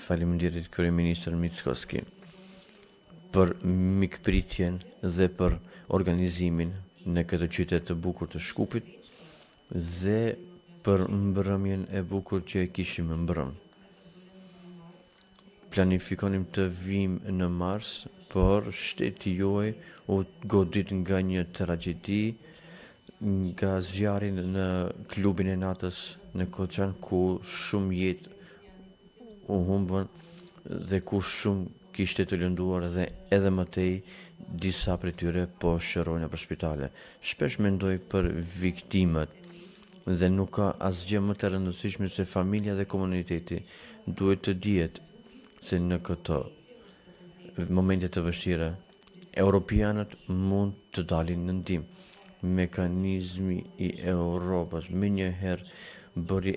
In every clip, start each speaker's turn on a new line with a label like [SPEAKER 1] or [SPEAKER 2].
[SPEAKER 1] faleminderit kryeministër Mickoski për mikpritjen dhe për organizimin në këtë qytet të bukur të Shkupit dhe për mbrëmjen e bukur që e kishim mbrëm. Planifikonim të vim në mars, por shteti juaj u godit nga një tragjedi, nga zjarri në klubin e natës në Koçan, ku shumë jetë u humbën dhe ku shumë kishte të lënduar dhe edhe më tej disa prej tyre po shërojnë për spitale. Shpesh mendoj për viktimët dhe nuk ka asgjë më të rëndësishme se familja dhe komuniteti duhet të dihet se në këto momente të vështira europianët mund të dalin në ndihmë. Mekanizmi i Europës më njëherë bëri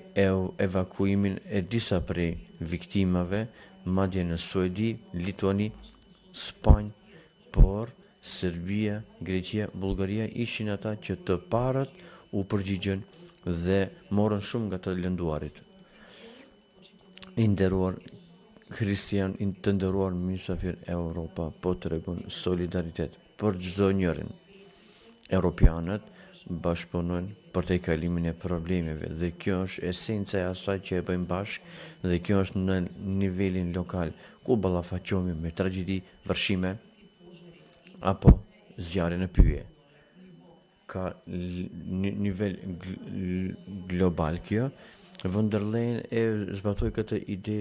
[SPEAKER 1] evakuimin e disa prej viktimave, madje në Suedi, Lituani, Spanjë, por Serbia, Greqia, Bullgaria ishin ata që të parët u përgjigjen dhe morën shumë nga të lënduarit. I nderuar Kristian, të nderuar mysafir, Europa po tregon solidaritet për çdo njërin. Europianët bashkëpunojnë për të kalimin e problemeve dhe kjo është esenca e asaj që e bëjmë bashkë dhe kjo është në nivelin lokal ku ballafaqohemi me tragjedi, vërshime apo zjarre në pyje. Ka nivel global kjo. Von der Leyen e zbatoi këtë ide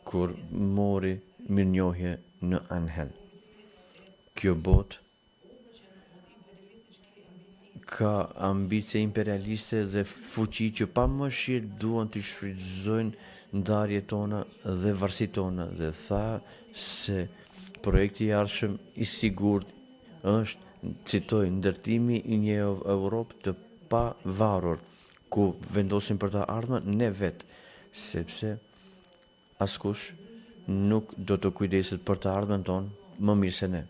[SPEAKER 1] kur mori mirënjohje në Anhel. Kjo botë ka ambicie imperialiste dhe fuqi që pa mëshirë duan të shfrytëzojnë ndarjet tona dhe varësitë tona dhe tha se projekti i ardhshëm i sigurt është, citoj, ndërtimi i një Europë të pavarur ku vendosim për të ardhmen ne vetë, sepse askush nuk do të kujdeset për të ardhmen tonë më mirë se ne.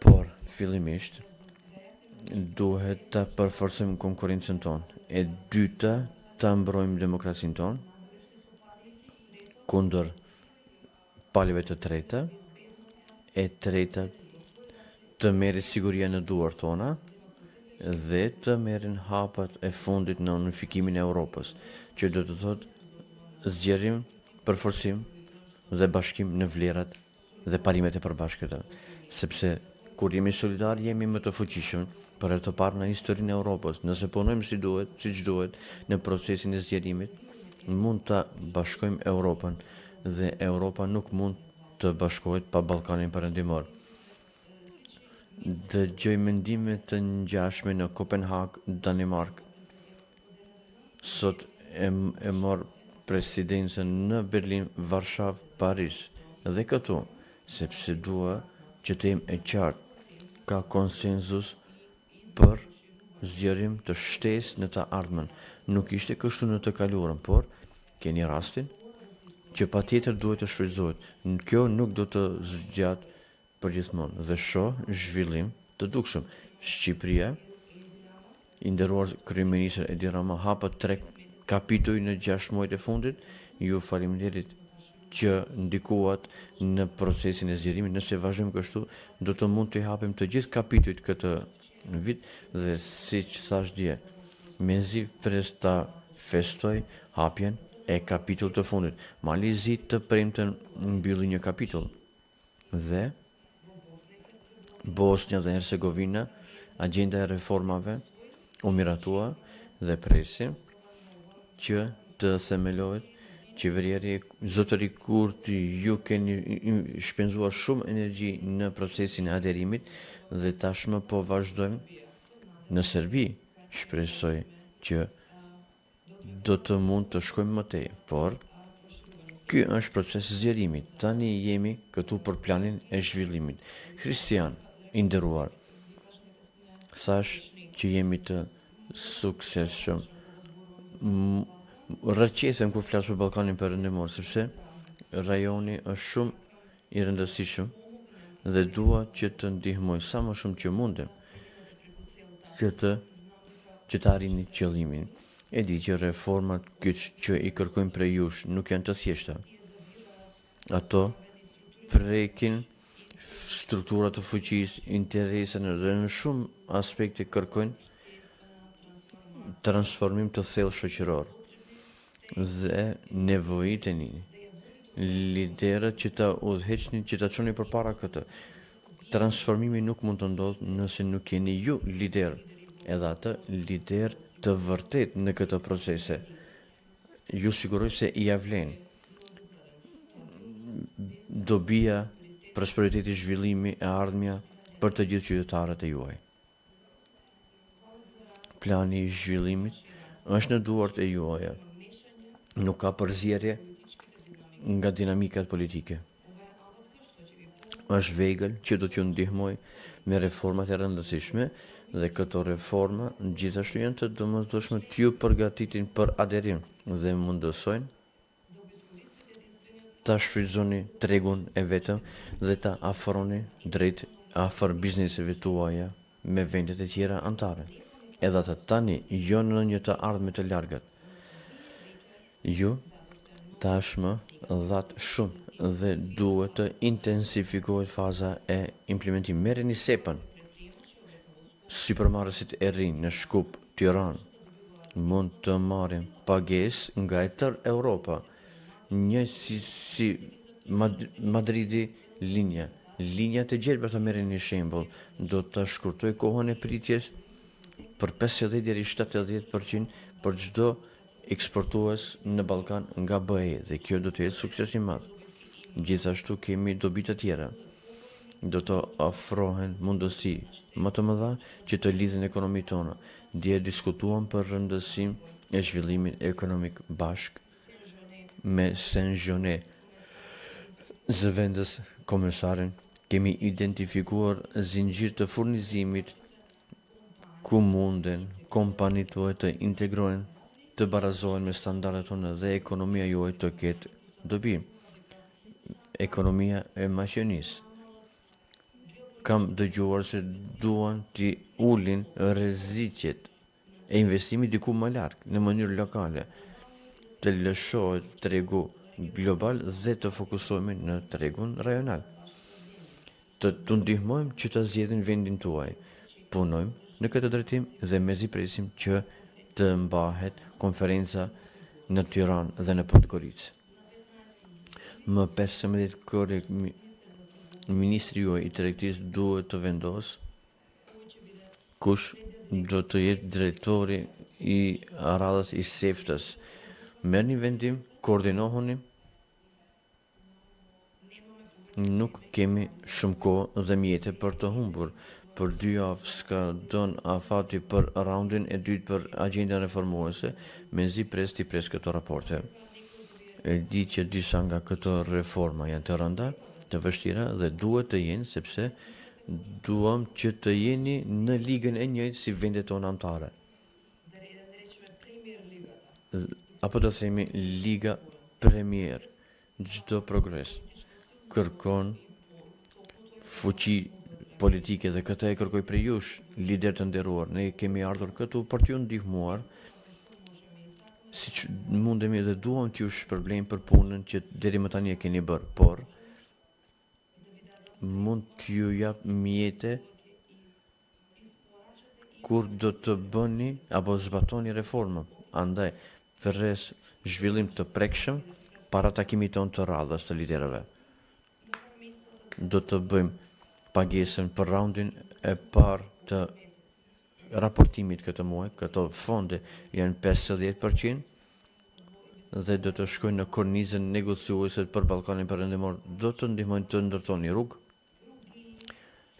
[SPEAKER 1] Por fillimisht duhet të përforcojmë konkurrencën tonë. E dyta, të mbrojmë demokracinë tonë kundër palëve të treta. E treta, të merret siguria në duart tona dhe të merren hapat e fundit në unifikimin e Europës, që do të thotë zgjerim, përforcim dhe bashkim në vlerat dhe parimet e përbashkëta, sepse kur jemi solidar, jemi më të fuqishëm për herë të parë në historinë e Europës. Nëse punojmë siç duhet në procesin e zgjerimit, mund të bashkojmë Europën dhe Europa nuk mund të bashkohet pa Ballkanin Perëndimor. Dëgjoj mendime të ngjashme në Kopenhag, Danimark. Sot e mor presidencën në Berlin, Varshavë, Paris dhe këtu, sepse dua që të jem e qartë. Ka konsenzus për zgjerim të shtesë në të ardhmen. Nuk ishte kështu në të kaluarën, por keni rastin që patjetër duhet të shfrytëzohet. Kjo nuk do të zgjat përgjithmonë dhe shoh zhvillim të dukshëm. Shqipëria, i nderuar kryeministër Edi Rama, hapa 3 kapituj në 6 muajt e fundit. Ju faleminderit që ndikuat në procesin e zgjerimit. Nëse vazhdojmë kështu, do të mund të hapim të gjithë kapitujt këtë vit dhe siç thash dje, mezi pres ta festoj hapjen e kapitullit të fundit. Malizi të premten mbylli një kapitull dhe Bosnia dhe Hercegovina, agenda e reformave u miratua dhe presim që të themelohet. Qeverieri Zotëri Kurti, ju keni shpenzuar shumë energji në procesin e aderimit dhe tashmë po vazhdojmë në Serbi. Shpresoj që do të mund të shkojmë më tej, por ky është proces zgjerimi. Tani jemi këtu për planin e zhvillimit. Kristian, i nderuar, thash që jemi të suksesshëm. Rrëqesem kur flas për Ballkanin Perëndimor, sepse rajoni është shumë i rëndësishëm dhe dua që të ndihmoj sa më shumë që mundem që të arrini qëllimin. E di që reformat që i kërkojmë prej jush nuk janë të thjeshta. Ato prekin strukturat të fuqisë, interesën dhe në shumë aspekte kërkojnë transformim të thellë shoqëror dhe nevojiteni liderët që ta udhëheqni, që ta çoni përpara këtë. Transformimi nuk mund të ndodhë nëse nuk jeni ju lider, edhe atë lider të vërtet në këtë procese. Ju siguroj se i avlen dobia, prosperiteti, zhvillimi e ardhmja për të gjithë qytetarët e juaj. Plani i zhvillimit është në duart e juaja. Nuk ka përzierje nga dinamikat politike. Është vegël që do t'ju ndihmoj me reformat e rëndësishme dhe këto reforma gjithashtu janë të domosdoshme t'ju përgatitin për aderim dhe mundësojnë ta shfrytëzoni tregun e vetëm dhe ta afroni drejt afër bizneseve tuaja me vendet e tjera antare. Edhe atë tani jo në një të ardhme të largët. Ju tashmë dhatë shumë dhe duhet të intensifikohet faza e implementimit. Merreni SEPA-n. Supermarketet e rinj në Shkup, Tiranë mund të marrin pagesë nga e tërë Europa. Një si Madridi linja të gjelbër të merreni një shembull, do të shkurtoj kohën e pritjes për 50 deri 70% për çdo eksportues në Ballkan nga BE dhe kjo do të jetë sukses i madh. Gjithashtu kemi dobi të tjera. Do të ofrohen mundësi më të mëdha që të lidhin ekonominë tonë. Dje diskutuam për rëndësinë e zhvillimit ekonomik bashk me Saint-Jeanne zëvendës komisarin. Kemi identifikuar zinxhir të furnizimit ku munden kompanitë tuaja të integrohen, të barazohen me standardet tona dhe ekonomia juaj të ketë dobi. Ekonomia e maqenisë. Kam dëgjuar se duan t'i ulin rreziqet e investimit diku më larg, në mënyrë lokale, të lëshohet tregu global dhe të fokusohemi në tregun rajonal. Të ndihmojmë që të zgjedhin vendin tuaj. Punojmë në këtë drejtim dhe mezi presim që të mbahet konferenca në Tiranë dhe në Podgoricë. Më 15 korrik ministri juaj i tregtisë duhet të vendos kush do të jetë drejtori i radhës i SEFTA-s. Merrni vendim, koordinohuni. Nuk kemi shumë kohë dhe mjete për të humbur. Për 2 javë s'ka don afati për raundin e dytë për agjendën reformuese, mezi pres këto raporte. E di që disa nga këto reforma janë të rënda, të vështira dhe duhet të jenë sepse duam që të jeni në ligën e njëjtë si vendet tona anëtare. Apo të themi Liga Premier. Çdo progres kërkon fuqi politike dhe këtë e kërkoj prej jush, lider të nderuar. Ne kemi ardhur këtu për t'ju ndihmuar siç mundemi dhe duam t'ju shpërblejmë për punën që deri më tani e keni bërë, por mund t'ju jap mjete kur do të bëni apo zbatoni reforma. Andaj, përres zhvillim të prekshëm para takimit tonë të radhës të liderëve. Do të bëjmë pagesën për raundin e parë të raportimit këtë muaj. Këto fonde janë 50% dhe do të shkojnë në kornizën negociuese për Ballkanin Perëndimor. Do të ndihmojnë të ndërtoni rrugë,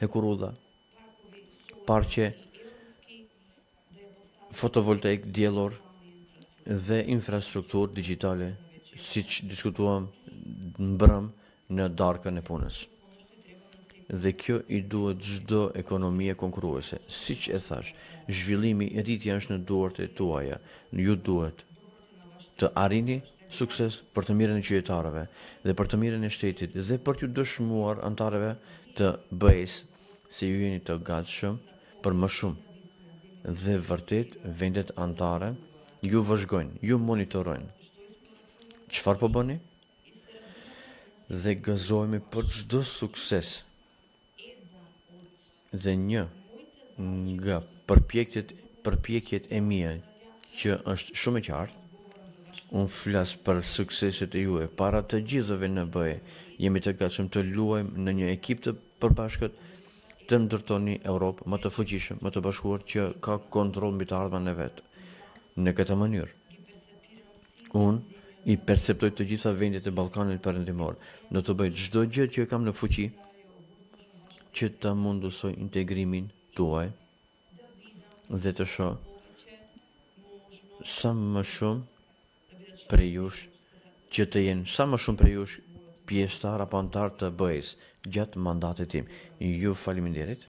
[SPEAKER 1] hekurudha, parqe, fotovoltaik diellor dhe infrastrukturë digjitale, siç diskutuam mbrëm në darkën e punës. Dhe kjo i duhet çdo ekonomie konkurruese. Siç e thash, zhvillimi, rritja është në duart e tuaja. Ju duhet të arrini sukses për të mirën e qytetarëve dhe për të mirën e shtetit dhe për t'ju dëshmuar antarëve të BE-s se ju jeni të gatshëm për më shumë. Dhe vërtet vendet anëtare ju vëzhgojnë, ju monitorojnë. Çfarë po bëni? Dhe gëzohemi për çdo sukses. Dhe një nga përpjekjet e mia që është shumë e qartë, unë flas për sukseset e juaj para të gjithëve në BE. Jemi të gatshëm të luajmë në një ekip të përbashkët, të ndërtoni Europë më të fuqishëm, më të bashkuar që ka kontroll mbi të ardhmen e vet. Në këtë mënyrë, unë i perceptoj të gjitha vendet e Ballkanit Perëndimor. Do të bëj çdo gjë që kam në fuqi që ta mundësoj integrimin tuaj dhe të shoh sa më shumë prej jush që të jenë sa më shumë prej jush pjesëtar apo antar të BE-s gjatë mandatit tim. Ju faleminderit.